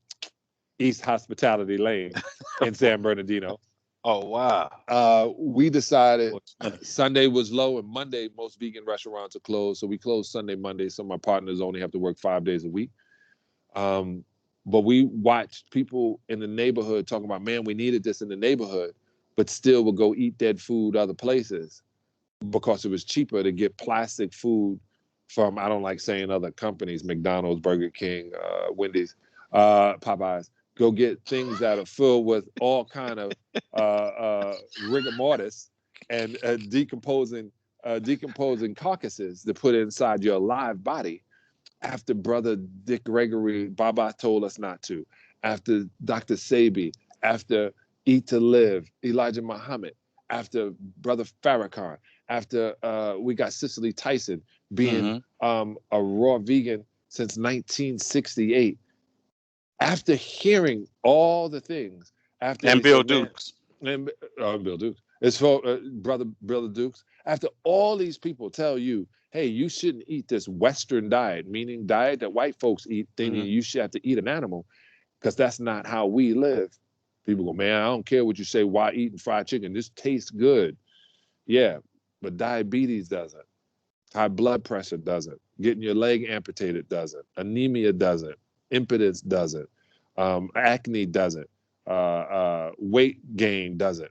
East Hospitality Lane in San Bernardino. Oh wow. We decided 420. Sunday was low and Monday, most vegan restaurants are closed. So we closed Sunday, Monday. So my partners only have to work 5 days a week. Um, but we watched people in the neighborhood talking about, man, we needed this in the neighborhood, but still would go eat dead food other places because it was cheaper to get plastic food from, I don't like saying other companies, McDonald's, Burger King, Wendy's, Popeyes. Go get things that are filled with all kind of rigor mortis and decomposing carcasses to put inside your live body. After Brother Dick Gregory, Baba told us not to. After Dr. Sabi, after Eat to Live, Elijah Muhammad, after Brother Farrakhan, after we got Cicely Tyson being Mm-hmm. a raw vegan since 1968. After hearing all the things, after they And Bill said, man, Dukes. and Bill Dukes, it's for brother Dukes. After all these people tell you, hey, you shouldn't eat this Western diet, meaning diet that white folks eat, thinking Mm-hmm. you should have to eat an animal, because that's not how we live. People go, man, I don't care what you say. Why eating fried chicken? This tastes good. Yeah, but diabetes doesn't. High blood pressure doesn't. Getting your leg amputated doesn't. Anemia doesn't. Impotence doesn't. Acne doesn't. Weight gain doesn't.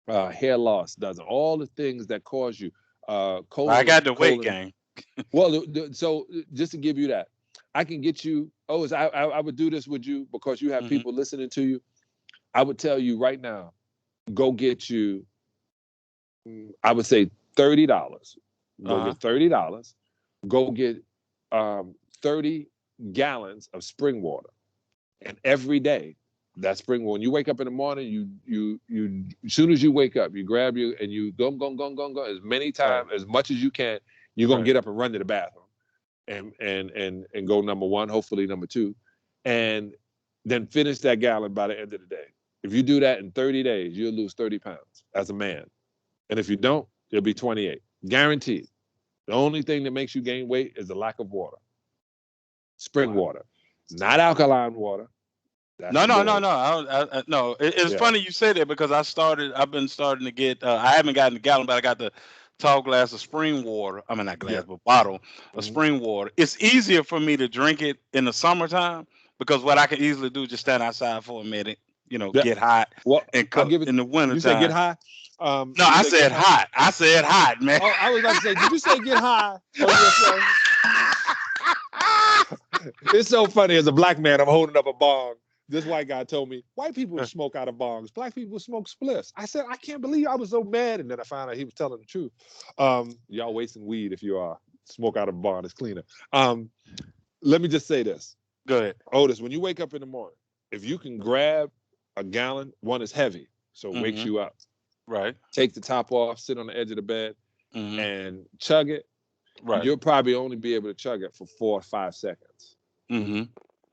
Hair loss doesn't. All the things that cause you I colon got the weight colon. gain. Well, so just to give you that, I can get you. Oh, I would do this with you because you have Mm-hmm. people listening to you. I would tell you right now, go get you. I would say $30. Go Uh-huh. get $30. Go get 30 gallons of spring water, and every day that spring water. When you wake up in the morning, you as soon as you wake up, you grab you and you go as many Right. times as much as you can. You're gonna Right. get up and run to the bathroom and go number one, hopefully number two, and then finish that gallon by the end of the day. If you do that in 30 days, you'll lose 30 pounds as a man. And if you don't, you'll be 28. Guaranteed. The only thing that makes you gain weight is the lack of water. Spring Wow. water. Not alkaline water. That's No, a no, no, bull. no. No. It's Yeah. funny you say that because I've been starting to get. I haven't gotten the gallon, but I got the tall glass of spring water. I mean, not Yeah. glass, but bottle of Mhm. spring water. It's easier for me to drink it in the summertime because what I can easily do is just stand outside for a minute, Yeah. get hot, Well, and I'll come give it. in the You say get wintertime. high. No, You I say get said high. hot. I said hot, man. Oh, I was about to say, did you say get high? Oh, yes, sir. It's so funny. As a black man, I'm holding up a bong. This white guy told me white people smoke out of bongs. Black people smoke spliffs. I said, I can't believe I was so mad. And then I found out he was telling the truth. Y'all wasting weed if you are smoke out of a bong. It's cleaner. Um, let me just say this. Go ahead. Otis, when you wake up in the morning, if you can grab a gallon, one is heavy, so it wakes you up. Right. Take the top off, sit on the edge of the bed, and chug it. Right. You'll probably only be able to chug it for 4 or 5 seconds.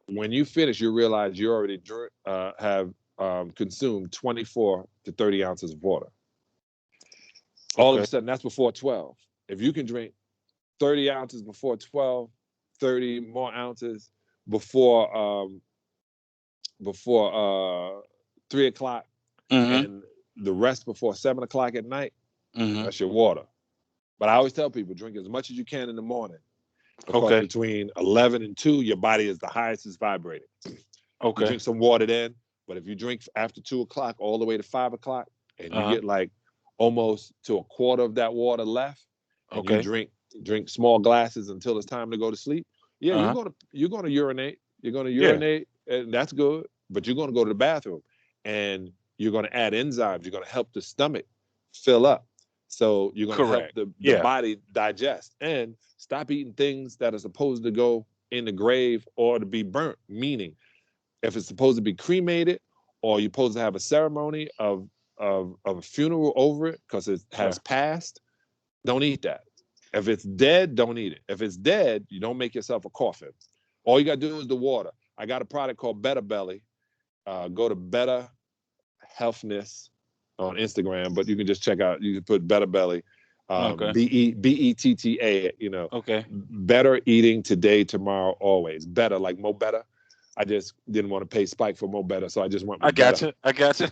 When you finish, you realize you already have consumed 24 to 30 ounces of water. All of a sudden, that's before 12. If you can drink 30 ounces before 12, 30 more ounces before 3 o'clock, and the rest before 7 o'clock at night, that's your water. But I always tell people, drink as much as you can in the morning. Because between 11 and 2, your body is the highest it's vibrating. You drink some water then, but if you drink after 2 o'clock all the way to 5 o'clock, and you get like almost to a quarter of that water left, and you drink small glasses until it's time to go to sleep, you're gonna urinate. You're gonna urinate, and that's good. But you're gonna go to the bathroom, and you're gonna add enzymes. You're gonna help the stomach fill up. So you're going to help the body digest, and stop eating things that are supposed to go in the grave or to be burnt. Meaning, if it's supposed to be cremated, or you're supposed to have a ceremony of a funeral over it because it has passed, don't eat that. If it's dead, don't eat it. If it's dead, you don't make yourself a coffin. All you got to do is the water. I got a product called Better Belly. Go to Better Healthness on Instagram, but you can just check out, you can put Better Belly, BETTA, better eating today, tomorrow, always. Better, like Mo Better. I just didn't want to pay Spike for Mo Better, so I just went with Better. I got you.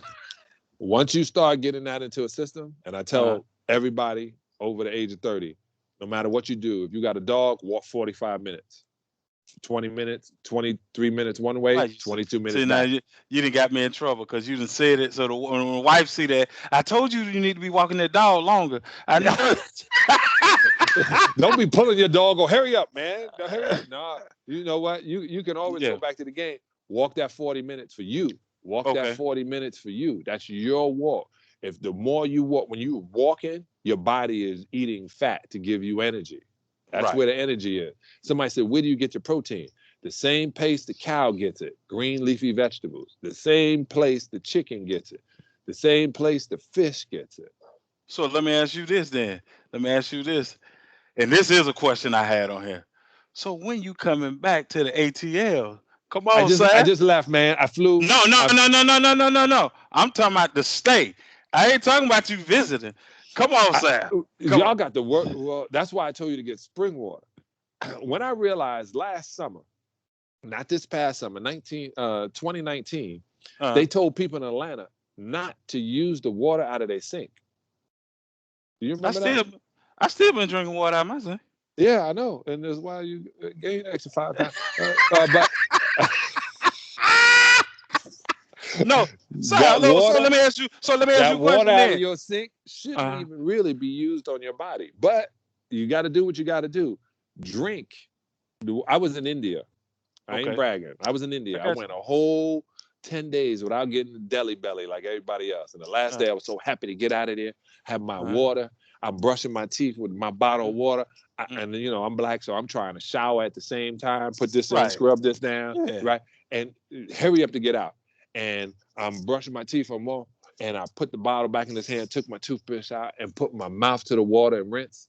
Once you start getting that into a system, and I tell everybody over the age of 30, no matter what you do, if you got a dog, walk 45 minutes. 20 minutes, 23 minutes one way, 22 minutes see, back. now you done got me in trouble because you done said it. So when the wife see that, I told you you need to be walking that dog longer. I know. Don't be pulling your dog. Go, hurry up, man. No, hurry up. No, you know what? You can always go back to the game. Walk that 40 minutes for you. Walk that 40 minutes for you. That's your walk. If the more you walk, when you're walking, your body is eating fat to give you energy. That's where the energy is. Somebody said, where do you get your protein? The same place the cow gets it, green leafy vegetables. The same place the chicken gets it. The same place the fish gets it. So let me ask you this then. Let me ask you this. And this is a question I had on here. So when you coming back to the ATL? Come on, I just left, man. I flew. No. I'm talking about the stay. I ain't talking about you visiting. Come on, Sam. Y'all got the work. Well, that's why I told you to get spring water. When I realized last summer, not this past summer, 2019, they told people in Atlanta not to use the water out of their sink. Do you remember that? I still been drinking water out of my sink. Yeah, I know, and that's why you gained extra 5 pounds. But no, so let me ask you. So let me ask you a question. Water out of your sink shouldn't even really be used on your body, but you got to do what you got to do. Drink. I was in India. I ain't bragging. I was in India. I went a whole 10 days without getting deli belly like everybody else. And the last day, I was so happy to get out of there, have my water. I'm brushing my teeth with my bottle of water. And you know, I'm black, so I'm trying to shower at the same time, put this in, scrub this down, right? And hurry up to get out. And I'm brushing my teeth for more. And I put the bottle back in his hand, took my toothbrush out, and put my mouth to the water and rinse.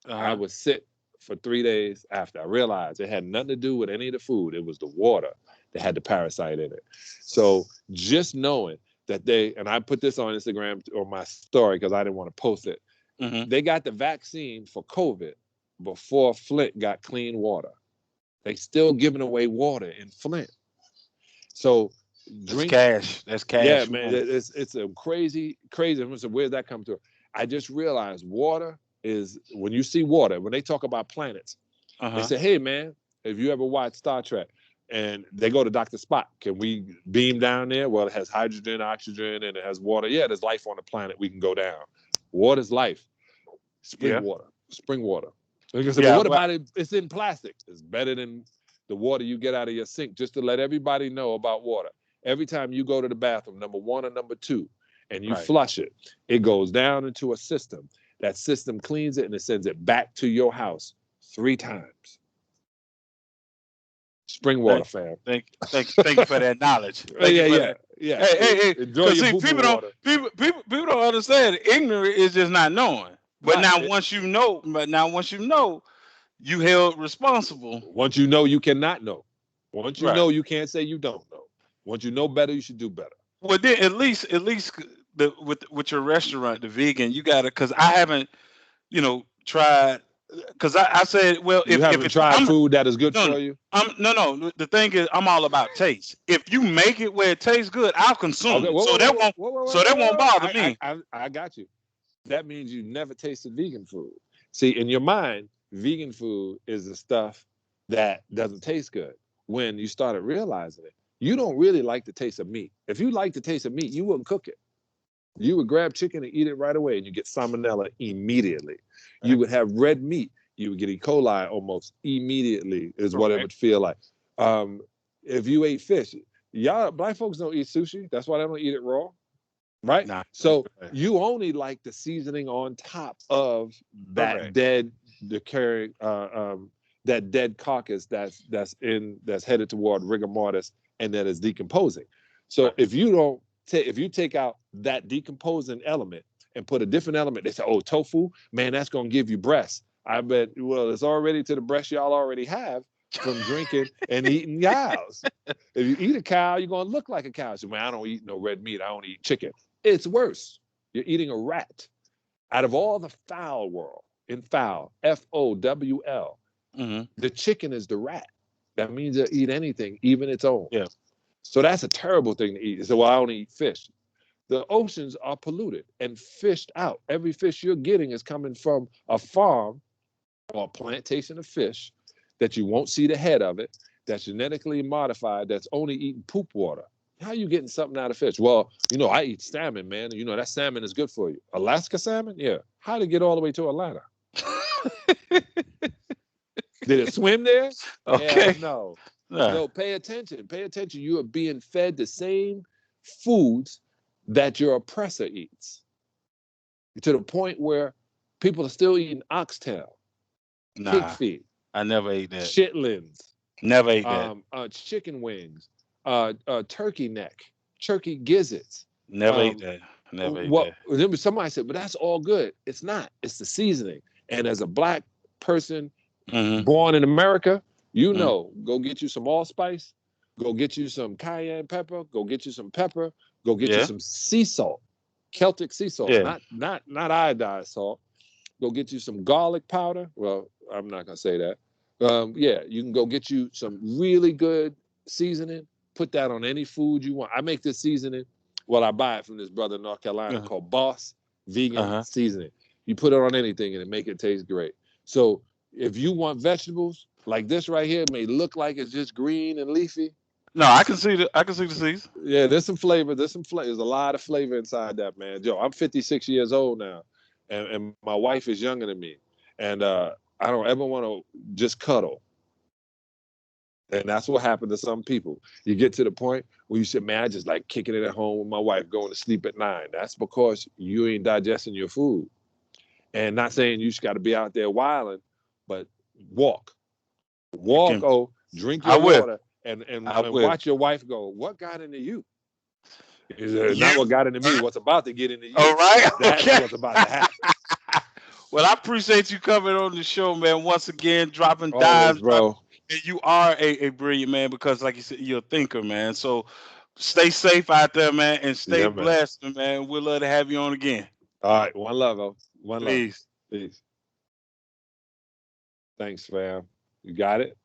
I was sick for 3 days after. I realized it had nothing to do with any of the food. It was the water that had the parasite in it. So just knowing that and I put this on Instagram or my story because I didn't want to post it. They got the vaccine for COVID before Flint got clean water. They still giving away water in Flint. So drink. That's cash. Yeah, man, it's a crazy. So where's that come to? I just realized water is, when you see water, when they talk about planets, they say, hey, man, if you ever watch Star Trek, and they go to Dr. Spock, can we beam down there? Well, it has hydrogen, oxygen, and it has water. Yeah, there's life on the planet. We can go down. Water's life. Spring water. Because what about it? It's in plastic. It's better than the water you get out of your sink. Just to let everybody know about water. Every time you go to the bathroom, number 1 or number 2, and you flush it, it goes down into a system. That system cleans it and it sends it back to your house 3 times. Spring water, fam. Thank you for that knowledge. Thank you for that. Yeah. Hey. Enjoy Because your see, boo-boo water. people don't understand. Ignorant is just not knowing. But Right. now once you know, you held responsible. Once you know, you cannot know. Once you Right. know, you can't say you don't know. Once you know better, you should do better. Well, then at least with your restaurant, the vegan, you gotta, because I haven't, tried. Because I said, well, You if haven't it's tried I'm food that is good no for no you? no. The thing is, I'm all about taste. If you make it where it tastes good, I'll consume Okay, it. So that won't bother me. I got you. That means you never tasted vegan food. See, in your mind, vegan food is the stuff that doesn't taste good. When you started realizing it, you don't really like the taste of meat. If you like the taste of meat, you wouldn't cook it. You would grab chicken and eat it right away, and you get salmonella immediately. You would have red meat, you would get E. coli almost immediately, is what it would feel like. If you ate fish, y'all black folks don't eat sushi. That's why they don't eat it raw, right? Nah. So you only like the seasoning on top of that dead, that dead carcass that's headed toward rigor mortis and that is decomposing. So if you take out that decomposing element and put a different element, they say, oh, tofu, man, that's gonna give you breasts. I bet, well, it's already to the breast y'all already have from drinking and eating cows. If you eat a cow, you're gonna look like a cow. So, man, I don't eat no red meat. I don't eat chicken. It's worse. You're eating a rat. Out of all the fowl world, in fowl, FOWL, the chicken is the rat. That means they'll eat anything, even its own. Yeah. So that's a terrible thing to eat. So, well, I only eat fish. The oceans are polluted and fished out. Every fish you're getting is coming from a farm or a plantation of fish that you won't see the head of it, that's genetically modified, that's only eating poop water. How are you getting something out of fish? Well, I eat salmon, man. That salmon is good for you. Alaska salmon? Yeah. How did it get all the way to Atlanta? Did it swim there? Okay. Hell no. No, pay attention. Pay attention. You are being fed the same foods that your oppressor eats. To the point where people are still eating oxtail, pig feet. I never ate that. Chitlins. Never ate that. Chicken wings, turkey neck, turkey gizzards. Never ate that. Never ate that. Somebody said, but that's all good. It's not. It's the seasoning. And as a black person born in America, go get you some allspice, go get you some cayenne pepper, go get you some pepper, go get you some sea salt, Celtic sea salt, not iodized salt. Go get you some garlic powder. Well, I'm not gonna say that. You can go get you some really good seasoning. Put that on any food you want. I make this seasoning. Well, I buy it from this brother in North Carolina called Boss Vegan Seasoning. You put it on anything and it make it taste great. So if you want vegetables like this right here, it may look like it's just green and leafy. No, I can see the seeds. Yeah, there's some flavor. There's a lot of flavor inside that, man. Joe, I'm 56 years old now, and my wife is younger than me, and I don't ever want to just cuddle. And that's what happened to some people. You get to the point where you say, man, I just like kicking it at home with my wife, going to sleep at 9. That's because you ain't digesting your food. And not saying you just got to be out there wilding, but walk, drink your water, and watch your wife go, what got into you? Not what got into me, what's about to get into you. All right. That's what's about to happen. Well, I appreciate you coming on the show, man. Once again, dropping Always, dimes, bro. And you are a brilliant man because, like you said, you're a thinker, man. So stay safe out there, man, and stay blessed, man. We'd love to have you on again. All right. One love, oh. One Peace. love. Peace. Thanks, fam. You got it?